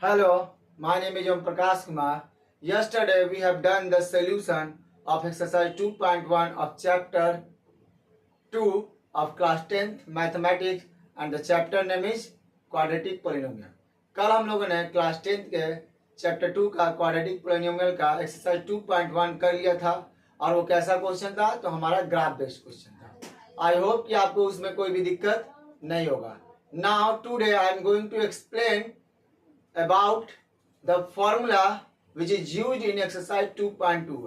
Hello, my name is Om Prakash Kumar. Yesterday we have done the solution of exercise 2.1 of chapter 2 of class 10th mathematics and the chapter name is quadratic polynomial. कल हम लोगों ने class 10th के chapter 2 का quadratic polynomial का exercise 2.1 कर लिया था और वो कैसा क्वेश्चन था तो हमारा ग्राफ बेस्ड क्वेश्चन था। आई होप कि आपको उसमें कोई भी दिक्कत नहीं होगा। Now today I am going to explain about the formula which is used in exercise 2.2।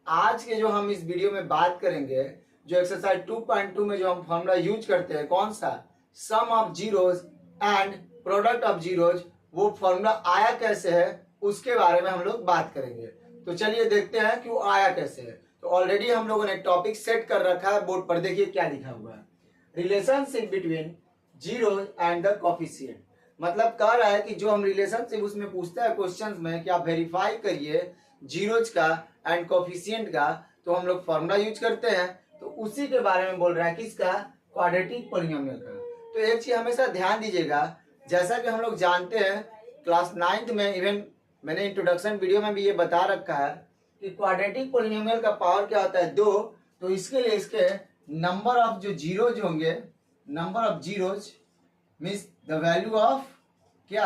आज के जो हम इस वीडियो में बात करेंगे जो एक्सरसाइज 2.2 में जो हम फॉर्मूला यूज करते हैं कौन सा sum of zeros and product of zeros, वो फॉर्मूला आया कैसे है उसके बारे में हम लोग बात करेंगे। तो चलिए देखते हैं कि वो आया कैसे है। तो ऑलरेडी हम लोगों ने टॉपिक सेट कर रखा है बोर्ड पर, देखिए क्या लिखा हुआ है, relationship between zeros and the coefficient. मतलब कह रहा है कि जो हम रिलेशनशिप उसमें पूछता है क्वेश्चंस में कि आप वेरीफाई करिए जीरोज का एंड कोफिशिएंट का, तो हम लोग फॉर्मूला यूज करते हैं। तो उसी के बारे में बोल रहा है किसका, क्वाड्रेटिक पोलिनोमियल का। तो एक चीज हमेशा ध्यान दीजिएगा, जैसा कि हम लोग जानते हैं क्लास 9th में, इवन मैंने इंट्रोडक्शन वीडियो में भी ये बता रखा है कि क्वाड्रेटिक पोलिनोमियल का पावर क्या होता है 2। तो इसके लिए इसके नंबर ऑफ जो जीरोज होंगे, number of zeros means the value of क्या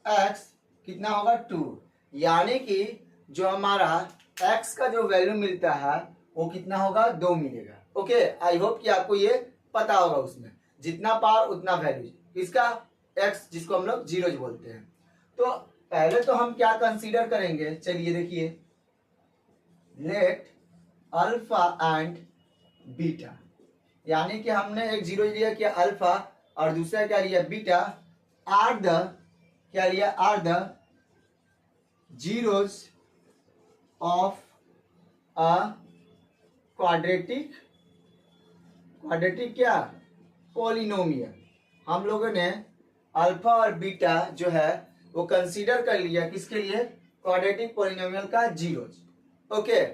x कितना होगा 2, यानी कि जो हमारा x का जो वैल्यू मिलता है वो कितना होगा 2 मिलेगा। ओके, आई होप कि आपको ये पता होगा, उसमें जितना पावर उतना वैल्यू इसका x जिसको हम लोग जीरोज बोलते हैं। तो पहले तो हम क्या कंसीडर करेंगे, चलिए देखिए, लेट अल्फा एंड बीटा, यानी कि हमने एक जीरो लिया क्या अल्फा और दूसरा क्या लिया बीटा, आर द क्या लिया are the zeros of a quadratic क्या पोलिनोमियल। हम लोगों ने अल्फा और बीटा जो है वो कंसीडर कर लिया किसके लिए, क्वाड्रेटिक पोलिनोमियल का जीरोज। ओके,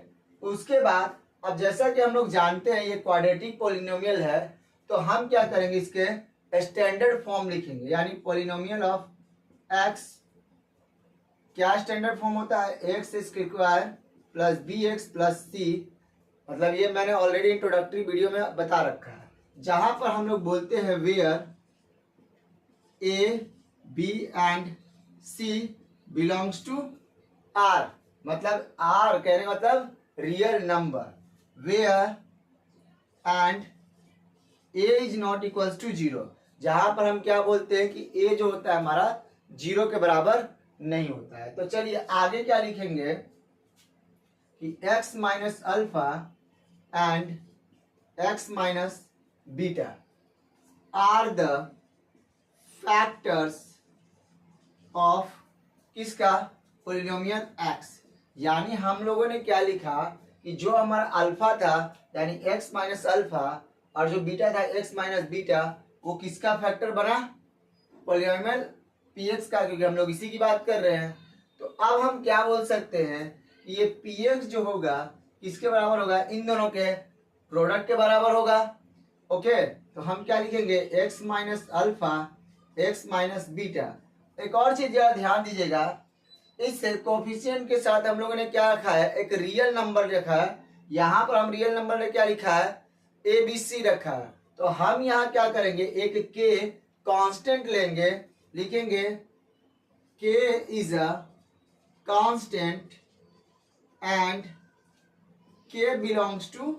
उसके बाद अब जैसा कि हम लोग जानते हैं ये क्वाड्रेटिक पोलिनोमियल है, तो हम क्या करेंगे, इसके स्टैंडर्ड फॉर्म लिखेंगे, यानी पोलिनोमियल ऑफ एक्स। क्या स्टैंडर्ड फॉर्म होता है, x square plus b x plus c. मतलब ये मैंने ऑलरेडी इंट्रोडक्टरी वीडियो में बता रखा है, जहां पर हम लोग बोलते हैं where a b and c belongs to r. मतलब आर कहने का मतलब real number, where and a is not equals to zero, जहां पर हम क्या बोलते हैं कि ए जो होता है हमारा जीरो के बराबर नहीं होता है। तो चलिए आगे क्या लिखेंगे कि x minus alpha and x minus beta are the factors of किसका, पोलिनोमियल x। यानी हम लोगों ने क्या लिखा कि जो हमारा अल्फा था यानी x माइनस अल्फा और जो बीटा था x माइनस बीटा, वो किसका फैक्टर बना, पोलिनोमियल px का, क्योंकि हम लोग इसी की बात कर रहे हैं। तो अब हम क्या बोल सकते हैं कि ये px जो होगा किसके बराबर होगा, इन दोनों के प्रोडक्ट के बराबर होगा। ओके, तो हम क्या लिखेंगे, x minus alpha x minus beta. एक और चीज जरा ध्यान दीजिएगा, इस कोफिशिएंट के साथ हम लोगों ने क्या रखा है, एक रियल नंबर रखा है। यहाँ पर हम रियल नंबर ने क्या लिखा है, ABC रखा है। तो हम यहाँ क्या करेंगे, एक k कांस्टेंट लेंगे, लिखेंगे k is a constant and k belongs to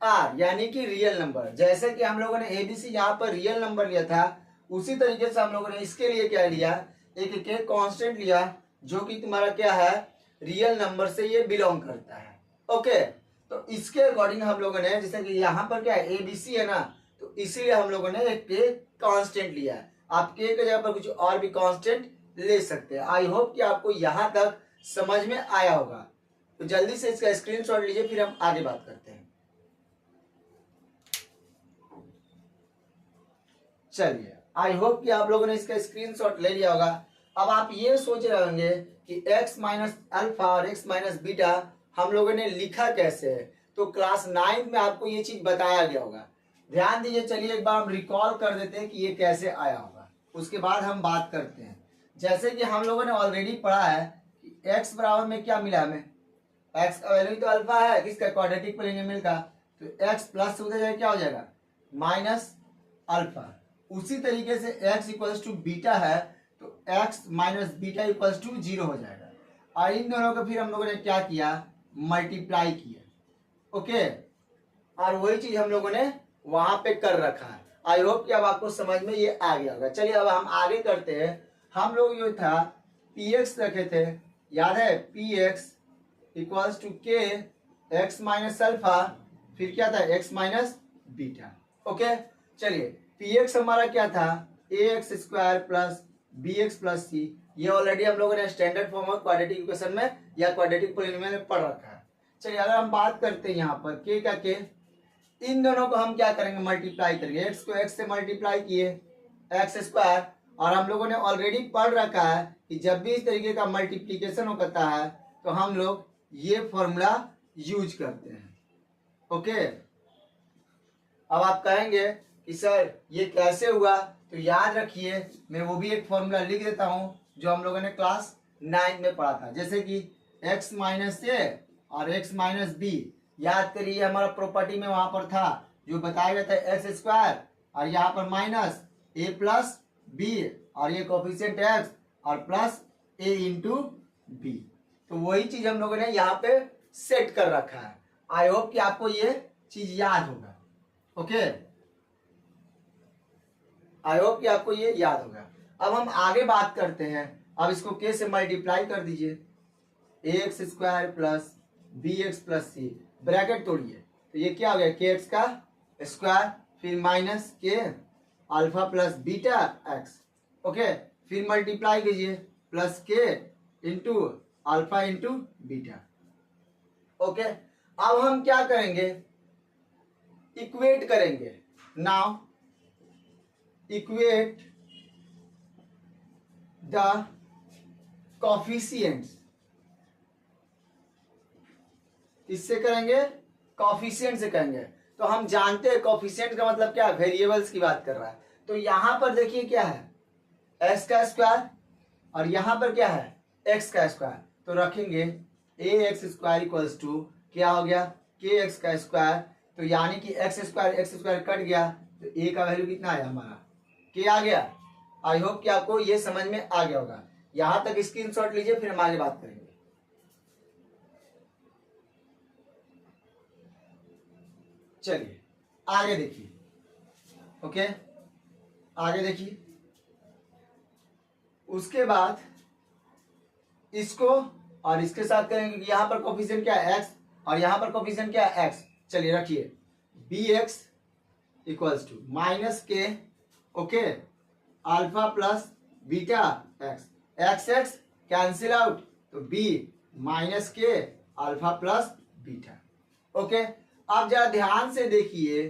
r, यानी कि रियल नंबर। जैसे कि हम लोगों ने ABC यहाँ पर रियल नंबर लिया था, उसी तरीके से हम लोगों ने इसके लिए क्या लिया, एक k कांस्टेंट लिया जो कि तुम्हारा क्या है, रियल नंबर से ये बिलोंग करता है। ओके, तो इसके अकॉर्डिंग हम लोगों ने, जैसे कि यहाँ पर क्या है ABC है ना, तो इसीलिए हम लोगों ने एक k कांस्टेंट लिया है। आप k के जगह पर कुछ और भी कांस्टेंट ले सकते हैं। आई होप कि आपको यहाँ तक समझ में आया होगा। तो जल्दी से इसका स्क्रीनशॉट लीजिए, फिर हम आगे बात करते हैं। चलिए, आई होप कि आप लोगों ने इसका स्क्रीनशॉट ले लिया होगा। अब आप ये सोच रहे होंगे कि x माइनस अल्फा और x माइनस बीटा हम लोगों ने लिखा कैसे है। तो क्लास 9 में आपको ये चीज बताया गया होगा, ध्यान दीजिए। चलिए एक बार हम रिकॉल कर देते हैं कि ये कैसे आया होगा, उसके बाद हम बात करते हैं। जैसे कि हम लोगों ने ऑलरेडी पढ़ा है कि x बराबर में क्या मिला हमें, x का वैल्यू तो अल्फा है, किसका, क्वाड्रेटिक पोलिनोमियल का, तो x प्लस उधर जाएगा क्या हो जाएगा, माइनस अल्फा। उसी तरीके से x इक्वल्स टू बीटा है तो x minus beta equals to 0 हो जाएगा। और इन दोनों को फिर हम लोगों ने क्या किया, मल्टीप्लाई किया। ओके, और वही चीज हम लोगों ने वहां पे कर रखा है। आई होप कि अब आपको समझ में ये आ गया होगा। चलिए अब हम आगे करते हैं। हम लोग जो था px रखे थे, याद है, px equals to k x minus alpha, फिर क्या था, x माइनस बीटा। ओके, चलिए px हमारा क्या था, ax square plus bx plus c। ये ऑलरेडी हम लोगों ने standard form of quadratic equation में या क्वाड्रेटिक पोलिनोमियल में पढ़ रखा है। चलिए अगर हम बात करते हैं यहाँ पर k का k, इन दोनों को हम क्या करेंगे, मल्टीप्लाई करेंगे। x को x से मल्टीप्लाई किए, एक्स स्क्वायर। और हम लोगों ने ऑलरेडी पढ़ रखा है कि जब भी इस तरीके का मल्टीप्लीकेशन होता है तो हम लोग ये फॉर्मूला यूज करते हैं। ओके, अब आप कहेंगे कि सर ये कैसे हुआ, तो याद रखिए मैं वो भी एक फॉर्मूला लिख देता हूँ जो हम लोगों ने क्लास 9 में पढ़ा था। जैसे कि x माइनस ए और x माइनस बी, याद करिए हमारा प्रॉपर्टी में वहां पर था जो बताया गया था एक्स स्क्वायर, और यहाँ पर माइनस ए प्लस बी, और ये कोफिशिएंट एक्स और प्लस ए इंटू बी। तो वही चीज हम लोगों ने यहाँ पे सेट कर रखा है। आई होप कि आपको ये चीज याद होगा। ओके, आई होप कि आपको ये याद होगा। अब हम आगे बात करते हैं। अब इसको k से मल्टीप्लाई कर दीजिए, ax square plus bx plus c, bracket तोड़िए तो ये क्या हो गया, kx का स्क्वायर, फिर minus k alpha plus beta x। Okay, फिर मल्टीप्लाई कीजिए, plus k into alpha into beta. Okay, अब हम क्या करेंगे, इक्वेट करेंगे। नाउ इक्वेट द कोफिशिएंट्स, इससे करेंगे, कोफिशिएंट से करेंगे। तो हम जानते हैं कोफिशिएंट का मतलब क्या है, वेरिएबल्स की बात कर रहा है। तो यहां पर देखिए क्या है, x का स्क्वायर, और यहां पर क्या है, x का स्क्वायर। तो रखेंगे ax स्क्वायर इक्वल्स टू क्या हो गया, kx का स्क्वायर। तो यानी कि x स्क्वायर कट गया तो a का वैल्यू कितना आया हमारा, k आ गया। आई होप कि आपको ये समझ में आ गया होगा। यहां तक स्क्रीनशॉट लीजिए, फिर हम आगे बात करेंगे। चलिए आगे देखिए। ओके, आगे देखिए। उसके बाद इसको और इसके साथ करेंगे कि यहां पर कोफिशिएंट क्या है, x, और यहां पर कोफिशिएंट क्या है, x। चलिए रखिए, bx इक्वल्स टू माइनस के, okay, alpha plus beta x, x x cancel out, तो b माइनस के अल्फा प्लस बीटा। ओके, अब जरा ध्यान से देखिए,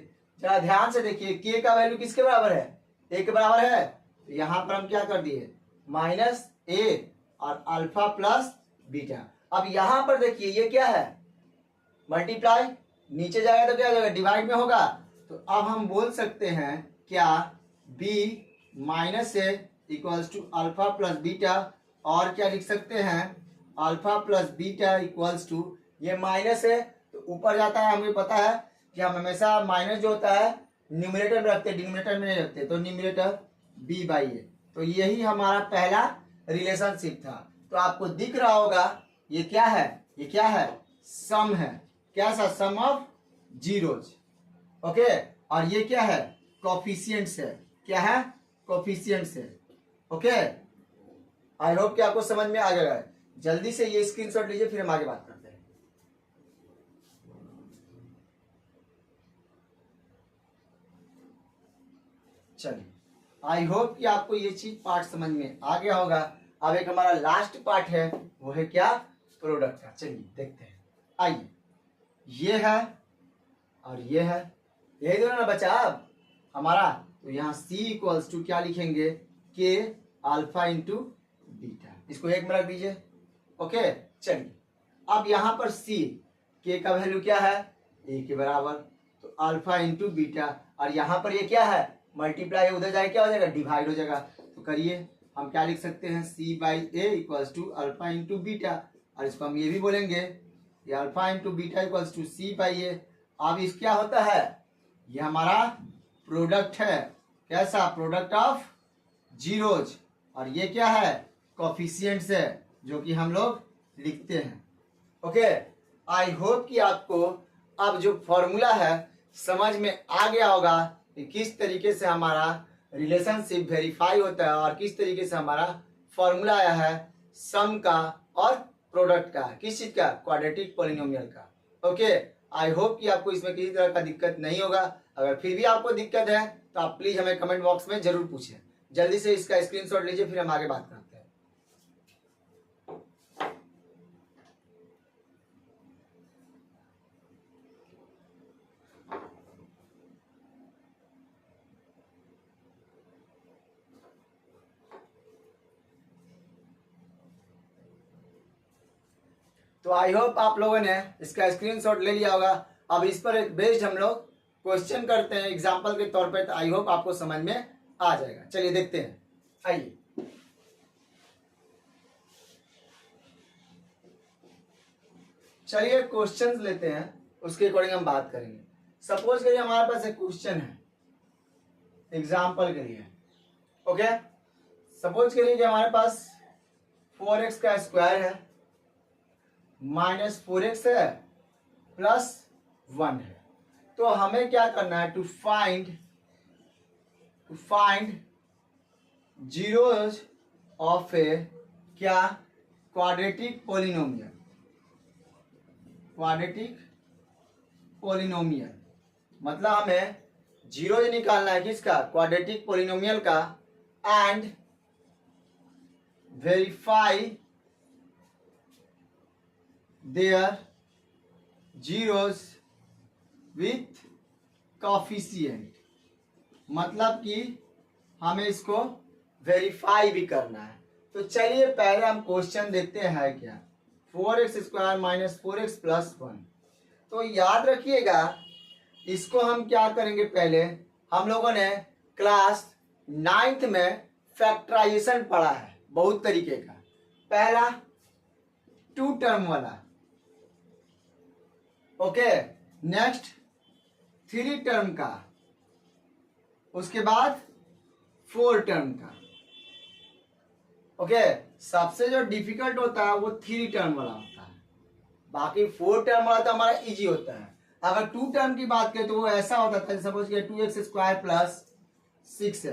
k का वैल्यू किसके बराबर है, a के बराबर है। तो यहां पर हम क्या कर दिए, माइनस a और अल्फा प्लस बीटा। अब यहां पर देखिए ये क्या है, मल्टीप्लाई, नीचे जाएगा तो क्या हो जाएगा, डिवाइड में होगा। तो अब हम बोल सकते हैं क्या, b minus a equals to alpha plus beta, और क्या लिख सकते हैं, alpha plus beta equals to, ये माइनस है तो ऊपर जाता है, हमें पता है कि हम हमेशा माइनस जो होता है न्यूमरेटर में रखते हैं, डिनोमिनेटर में नहीं रखते। तो न्यूमरेटर b बाई ए। तो यही हमारा पहला रिलेशनशिप था। तो आपको दिख रहा होगा ये क्या है, ये क्या है, सम है, कैसा, सम ऑफ जीरोज। ओके, और ये क्या है, कोफिशिएंट्स है, क्या है, कोफिशिएंट्स है। ओके, आई होप कि आपको समझ में आ गया। जल्दी से ये स्क्रीनशॉट लीजिए, फिर हम आगे बात करते हैं। चलिए, आई होप कि आपको ये चीज पार्ट समझ में आ गया होगा। अब एक हमारा लास्ट पार्ट है, वो है क्या, प्रोडक्ट का। चलिए देखते हैं, आइए। ये है और ये है, यही दोनों ना बचा अब हमारा। तो यहाँ c इक्वल्स टू क्या लिखेंगे, k अल्फा इंटू बीटा, इसको एक में रख दीजिए। ओके, चलिए अब यहाँ पर c, k का वैल्यू क्या है, a के बराबर, तो अल्फा इंटू बीटा, और यहाँ पर ये क्या है, मल्टीप्लाई, उधर जाए क्या हो जाएगा, डिवाइड हो जाएगा। तो करिए, हम क्या लिख सकते हैं, c by a equals to alpha into beta, और इसको हम ये भी बोलेंगे ये alpha into beta equals to c by a. अब इस क्या होता है, ये हमारा प्रोडक्ट है, कैसा, प्रोडक्ट ऑफ जीरोज, और ये क्या है, कोफिशिएंट्स है जो कि हम लोग लिखते हैं। ओके, आई होप कि आपको अब जो फॉर्मूला है समझ में आ गया होगा कि किस तरीके से हमारा रिलेशनशिप वेरीफाई होता है और किस तरीके से हमारा फॉर्मूला आया है सम का और प्रोडक्ट का, किस चीज का, क्वाड्रेटिक पॉलिनोमियल का। ओके, आई होप कि आपको इसमें किसी तरह का दिक्कत नहीं होगा। अगर फिर भी आपको दिक्कत है तो आप प्लीज हमें कमेंट बॉक्स में जरूर पूछें। जल्दी से इसका स्क्रीनशॉट लीजिए, फिर हम आगे बात करते हैं। तो आई होप आप लोगों ने इसका स्क्रीनशॉट ले लिया होगा। अब इस पर एक बेस्ड हम लोग क्वेश्चन करते हैं एग्जांपल के तौर पे, तो आई होप आपको समझ में आ जाएगा। चलिए देखते हैं, आइए। चलिए क्वेश्चंस लेते हैं, उसके अकॉर्डिंग हम बात करेंगे। सपोज करिए हमारे पास एक क्वेश्चन है एग्जांपल के लिए। ओके, सपोज करिए कि हमारे पास 4x का स्क्वायर है माइनस 4x है प्लस 1 है। तो हमें क्या करना है, to find zeros of a क्या, क्वाड्रेटिक पॉलिनोमियल। मतलब हमें जीरोज निकालना है किसका, क्वाड्रेटिक पॉलिनोमियल का, and verify their zeros with coefficient. मतलब कि हमें इसको वेरीफाई भी करना है। तो चलिए पहले हम क्वेश्चन देखते हैं क्या, 4x square minus 4x plus 1। तो याद रखिएगा इसको हम क्या करेंगे, पहले हम लोगों ने क्लास 9th में फैक्टराइजेशन पढ़ा है बहुत तरीके का। पहला 2 टर्म वाला, ओके, नेक्स्ट 3 टर्म का, उसके बाद 4 टर्म का। ओके, सबसे जो डिफिकल्ट होता है वो 3 टर्म वाला होता है, बाकी 4 टर्म वाला तो हमारा इजी होता है। अगर 2 टर्म की बात करें तो वो ऐसा होता था, सपोज कि 2x स्क्वायर प्लस 6x।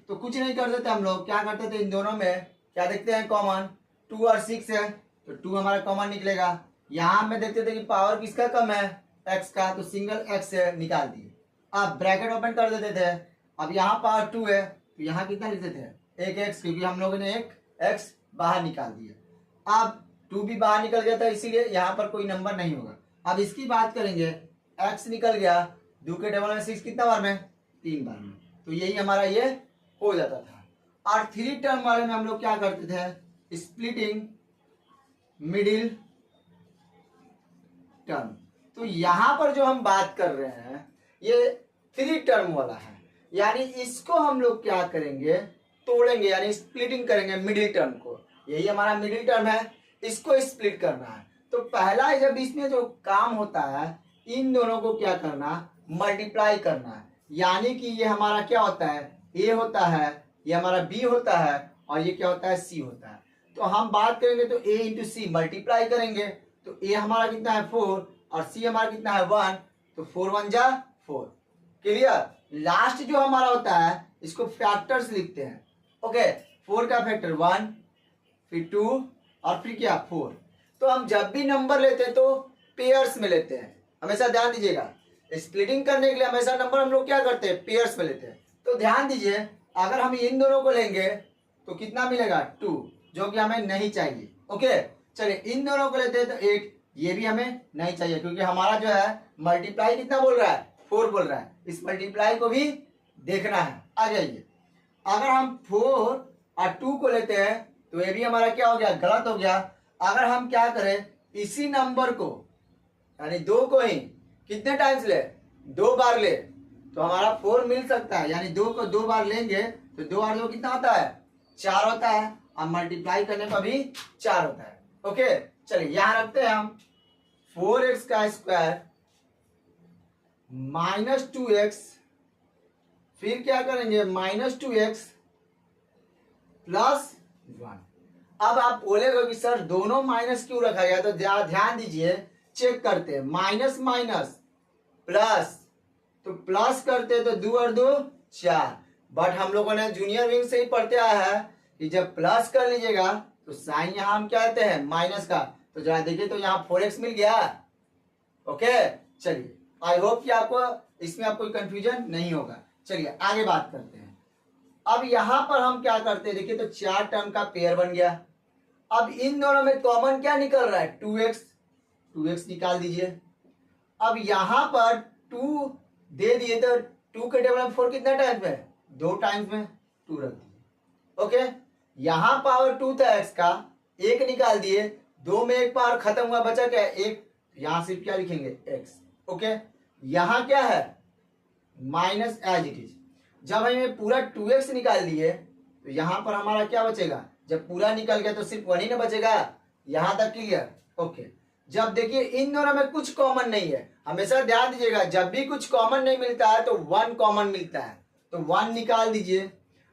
तो कुछ नहीं करते थे हम लोग, क्या करते थे, इन दोनों में क्या देखते हैं कॉमन, 2 और 6 है तो 2 हमारा कॉमन निकलेगा। यहां में देखते थे कि पावर किसका कम है, x का, तो सिंगल x से निकाल दिए। अब ब्रैकेट ओपन कर देते थे, अब यहाँ पावर 2 है तो यहाँ कितना लिखते थे, एक x, क्योंकि हम लोगों ने एक x बाहर निकाल दिया। अब 2 भी बाहर निकल गया था, इसीलिए यहाँ पर कोई नंबर नहीं होगा। अब इसकी बात करेंगे, x निकल गया, 2 के डबल में 6 कितना बार में, 3 बार में, तो यही हमारा ये हो जाता था। और 3 टर्म वाले में हम लोग क्या करते थे, स्प्लिटिंग मिडिल टर्म। तो यहां पर जो हम बात कर रहे हैं ये 3 टर्म वाला है, यानी इसको हम लोग क्या करेंगे, तोड़ेंगे, यानी स्प्लिटिंग करेंगे मिडिल टर्म को। यही हमारा मिडिल टर्म है, इसको स्प्लिट करना है। तो पहला जब इसमें जो काम होता है, इन दोनों को क्या करना, मल्टीप्लाई करना है। यानी कि ये हमारा क्या होता है, ए होता है, ये हमारा बी होता है, और ये क्या होता है, सी होता है। तो हम बात करेंगे तो ए इंटू सी मल्टीप्लाई करेंगे, तो ए हमारा कितना है 4 और सी हमारा कितना है 1, तो 4 1 जा 4। क्लियर। लास्ट जो हमारा होता है इसको फैक्टर्स लिखते हैं। ओके, 4 का फैक्टर 1, फिर 2 और फिर क्या 4। तो हम जब भी नंबर लेते हैं तो पेयर्स में लेते हैं, हमेशा ध्यान दीजिएगा। स्प्लिटिंग करने के लिए हमेशा नंबर हम लोग क्या करते हैं, पेयर्स में लेते हैं। तो ध्यान दीजिए, अगर हम इन दोनों को लेंगे तो कितना मिलेगा 2, जो कि हमें नहीं चाहिए। ओके, चलिए इन दोनों को लेते हैं तो 8, ये भी हमें नहीं चाहिए, क्योंकि हमारा जो है मल्टीप्लाई कितना बोल रहा है, 4 बोल रहा है। इस मल्टीप्लाई को भी देखना है। आ जाइए, अगर हम 4 और 2 को लेते हैं तो ये भी हमारा क्या हो गया, गलत हो गया। अगर हम क्या करें, इसी नंबर को यानी 2 को ही कितने टाइम्स ले, 2 बार ले, तो हमारा 4 मिल सकता है। यानी 2 को 2 बार लेंगे तो 2 और 2 कितना होता है 4 होता है और मल्टीप्लाई करने पर भी 4 होता है। ओके, चलिए यहां रखते हैं हम 4x का स्क्वायर माइनस 2x, फिर क्या करेंगे माइनस 2x प्लस 1। अब आप बोलेगे कि सर दोनों माइनस क्यों रखा गया, तो ध्यान दीजिए, चेक करते हैं, माइनस माइनस प्लस, तो प्लस करते तो 2 और 2 4, बट हम लोगों ने जूनियर विंग से ही पढ़ते आया है कि जब प्लस कर लीजिएगा तो साइन यहाँ हम क्या कहते हैं माइनस का, तो जरा देखिए तो यहाँ 4x मिल गया। ओके, चलिए आई होप कि आपको इसमें आप कोई कंफ्यूजन नहीं होगा। चलिए आगे बात करते हैं। अब यहां पर हम क्या करते हैं, देखिए तो 4 टर्म का पेयर बन गया। अब इन दोनों में कॉमन क्या निकल रहा है 2x निकाल दीजिए। अब यहां पर 2 दे दिए तो 2 के टेबल में 4 कितना टाइम्स में, 2 टाइम्स में 2 रख दिए। ओके, यहां पावर 2 था x का, 1 निकाल दिए, 2 में 1 पावर खत्म हुआ, बचा क्या 1, यहां सिर्फ क्या लिखेंगे x। ओके, यहां क्या है माइनस एज इट इज। जब हमें पूरा 2x निकाल दिए तो यहां पर हमारा क्या बचेगा, जब पूरा निकल गया तो सिर्फ 1 ही ना बचेगा। यहां तक क्लियर। ओके, जब देखिए इन दोनों में कुछ कॉमन नहीं है, हमेशा ध्यान दीजिएगा जब भी कुछ कॉमन नहीं मिलता है तो 1 कॉमन मिलता है, तो 1 निकाल दीजिए।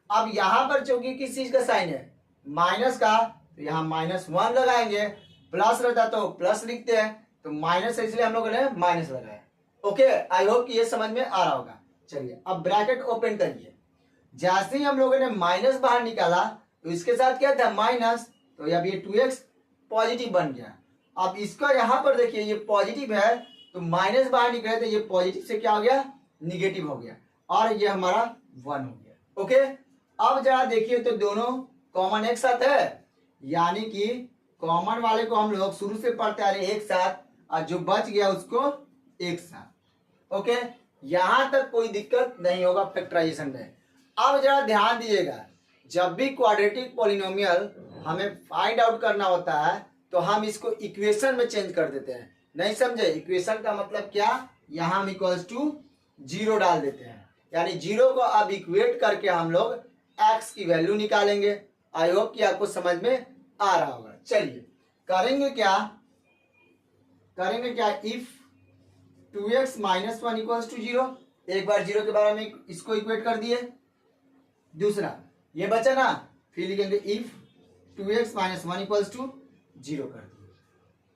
अब यहां पर चूंकि किस चीज का साइन है माइनस का, तो यहाँ -1 लगाएंगे, प्लस रहता तो प्लस लिखते हैं, तो माइनस है इसलिए हम लोगों ने माइनस लगाया। ओके, आई होप कि ये समझ में आ रहा होगा। चलिए अब ब्रैकेट ओपन करिए। जैसे ही हम लोगों ने माइनस बाहर निकाला तो इसके साथ क्या था माइनस, तो अब ये 2x पॉजिटिव बन गया। अब इसका यहां पर देखिए ये पॉजिटिव है तो माइनस बाहर निकले तो ये पॉजिटिव से क्या हो गया निगेटिव हो गया, और ये हमारा 1 हो गया। ओके, अब जरा देखिए तो दोनों कॉमन एक साथ है, यानी कि कॉमन वाले को हम लोग शुरू से पढ़ते आ रहे एक साथ, और जो बच गया उसको एक साथ। ओके, यहां तक कोई दिक्कत नहीं होगा फैक्टराइजेशन में। अब जरा ध्यान दीजिएगा, जब भी क्वाड्रेटिक पॉलिनोमियल हमें फाइंड आउट करना होता है तो हम इसको इक्वेशन में चेंज कर देते हैं। नहीं समझे, इक्वेशन का मतलब क्या, यहां हम इक्वल्स टू 0 डाल देते हैं, यानी 0 को अब इक्वेट करके हम लोग x की वैल्यू निकालेंगे। आई होप कि आपको समझ में आ रहा होगा। चलिए करेंगे क्या, if 2x minus 1 equals to 0, एक बार 0 के बारे में इसको इक्वेट कर दिए। दूसरा ये बचा ना, फिर लिखेंगे if 2x minus 1 equals to 0 कर दिए।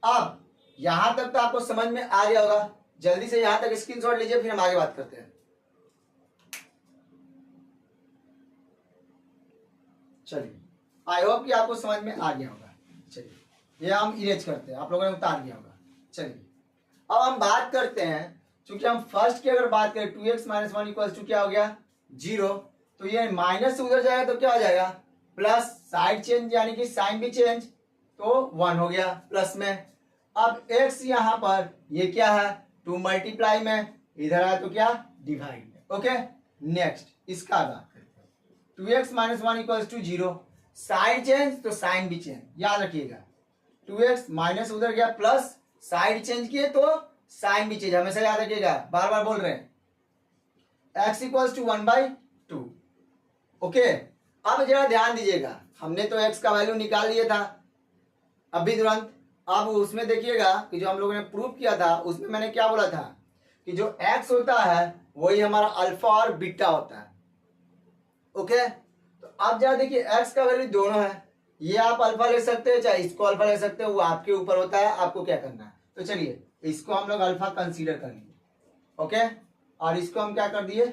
अब यहां तक तो आपको समझ में आ गया होगा, जल्दी से यहां तक स्क्रीनशॉट लीजिए, फिर हम आगे बात करते हैं। चलिए आई होप कि आपको समझ में आ गया होगा। चलिए ये हम इरेज करते हैं, आप लोगों ने उतार दिया होगा। चलिए अब हम बात करते हैं, चूंकि हम फर्स्ट की अगर बात करें 2x माइनस 1 इक्वल्स टू क्या हो गया 0, तो ये माइनस से उधर जाएगा तो क्या हो जाएगा प्लस, साइड चेंज यानी कि साइन भी चेंज, तो 1 हो गया प्लस में। अब x यहाँ पर ये क्या है 2 मल्टीप्लाई में, इधर आया तो क्या डिवाइड में। ओके, नेक्स्ट इसका बात करते हैं, 2x minus 1 equals to 0, side change तो साइन भी चेंज, याद रखिएगा 2x माइनस उधर गया प्लस, साइड चेंज किए तो साइन भी चेंज, हमेशा याद रखिएगा, बार बार बोल रहे हैं। x equals to 1/2। ओके, अब जरा ध्यान दीजिएगा, हमने तो x का वैल्यू निकाल लिया था अभी तुरंत। अब उसमें देखिएगा कि जो हम लोगों ने प्रूव किया था उसमें मैंने क्या बोला था कि जो x होता है वही हमारा अल्फा और बीटा होता है। ओके, तो अब जरा देखिए x का वैल्यू दोनों है, ये आप अल्फा ले सकते हैं चाहे इसको अल्फा ले सकते हैं, वो आपके ऊपर होता है, आपको क्या करना है। तो चलिए इसको हम लोग अल्फा कंसीडर कर लिए। ओके, और इसको हम क्या कर दिए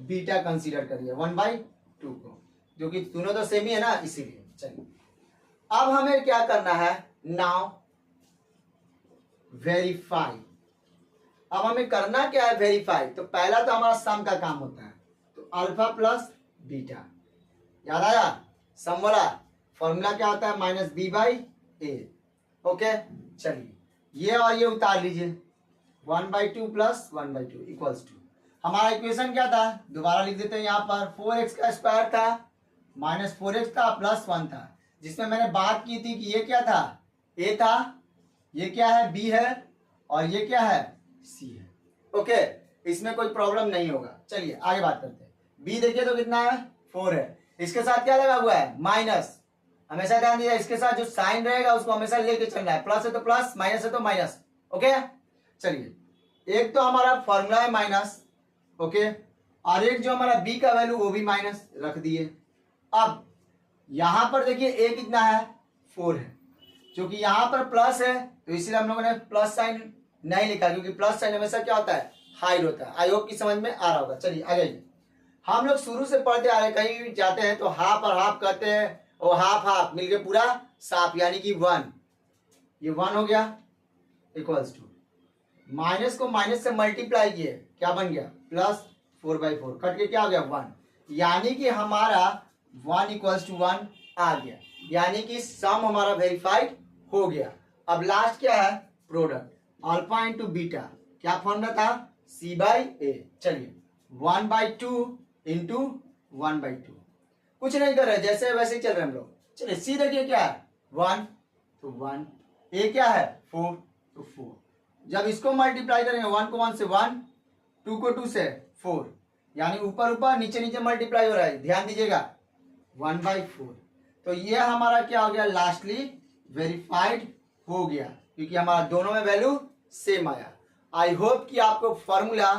बीटा कंसीडर कर दिए 1/2 को, जो कि दोनों तो सेम ही है ना, इसीलिए। चलिए अब हमें क्या करना है, नाउ वेरीफाई। अब हमें करना क्या है वेरीफाई, तो पहला तो हमारा सम का काम होता है, तो अल्फा प्लस बीटा, याद आया सम वाला फॉर्मूला क्या होता है -b/a। ओके, चलिए ये और ये उतार लीजिए, 1/2 प्लस 1/2 इक्वल्स टू, हमारा इक्वेशन क्या था दोबारा लिख देते हैं, यहाँ पर 4x का स्क्वायर था माइनस 4x था प्लस 1 था, जिसमें मैंने बात की थी कि ये क्या था a था, ये क्या है b है, और ये क्या है c है। ओके, इसमें कोई प्रॉब्लम नहीं होगा। चलिए आगे बात करते हैं। b देखिए तो कितना है 4 है, इसके साथ क्या लगा हुआ है, माइनस। हमेशा ध्यान दीजिए, इसके साथ जो साइन रहेगा उसको हमेशा लेके चलना है, प्लस है तो प्लस, माइनस है तो माइनस। ओके, चलिए एक तो हमारा फॉर्मूला है माइनस, ओके, और एक जो हमारा बी का वैल्यू वो भी माइनस रख दिए। अब यहां पर देखिए ए कितना है, 4 है, क्योंकि यहां पर प्लस है तो इसलिए हम लोगों ने प्लस साइन नहीं लिखा, क्योंकि प्लस साइन हमेशा क्या होता है, हाइड होता है। आई होप की समझ में आ रहा होगा। चलिए आगे, हम लोग शुरू से पढ़ते आ रहे हैं, कहीं भी जाते हैं तो हाफ और हाफ कहते हैं, और हाफ हाफ मिलके पूरा साफ, यानी कि 1, ये 1 हो गया, इक्वल्स टू माइनस को माइनस से मल्टीप्लाई किए, क्या बन गया, प्लस 4/4, कट के क्या हो गया, 1, यानी कि हमारा 1 इक्वल्स टू 1 आ गया, यानी कि सम हमारा वेरीफाइड हो गया। अब लास्ट क्या है, प्रोडक्ट, अल्फा इंटू बीटा, क्या फॉर्मूला था, C/A। चलिए 1/2 इंटू 1/2, कुछ नहीं कर रहे, जैसे वैसे ही चल रहे हम लोग। चलिए सी देखिए क्या है, 1 तो 1, ए क्या है 4 तो 4, जब इसको मल्टीप्लाई करेंगे 1 को 1 से 1, 2 को 2 से 4, यानी ऊपर ऊपर नीचे नीचे मल्टीप्लाई हो रहा है, ध्यान दीजिएगा, 1/4। तो ये हमारा क्या हो गया, लास्टली वेरीफाइड हो गया, क्योंकि हमारा दोनों में वैल्यू सेम आया। आई होप कि आपको फॉर्मूला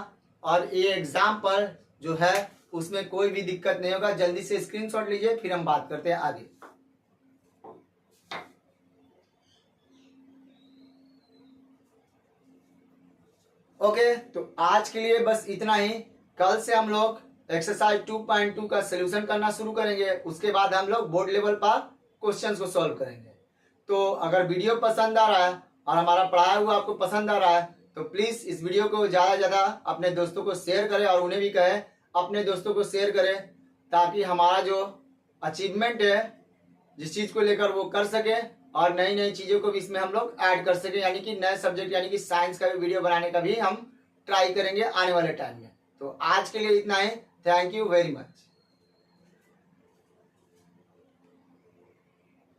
और ये एग्जाम्पल जो है उसमें कोई भी दिक्कत नहीं होगा। जल्दी से स्क्रीनशॉट लीजिए, फिर हम बात करते हैं आगे। ओके, तो आज के लिए बस इतना ही। कल से हम लोग एक्सरसाइज 2.2 का सोल्यूशन करना शुरू करेंगे, उसके बाद हम लोग बोर्ड लेवल पर क्वेश्चंस को सॉल्व करेंगे। तो अगर वीडियो पसंद आ रहा है और हमारा पढ़ाया हुआ आपको पसंद आ रहा है तो प्लीज इस वीडियो को ज्यादा से ज्यादा अपने दोस्तों को शेयर करें, और उन्हें भी कहें अपने दोस्तों को शेयर करें, ताकि हमारा जो अचीवमेंट है जिस चीज को लेकर वो कर सके, और नई नई चीजों को भी इसमें हम लोग ऐड कर सके, यानी कि नए सब्जेक्ट यानी कि साइंस का भी वीडियो बनाने का भी हम ट्राई करेंगे आने वाले टाइम में। तो आज के लिए इतना ही, थैंक यू वेरी मच।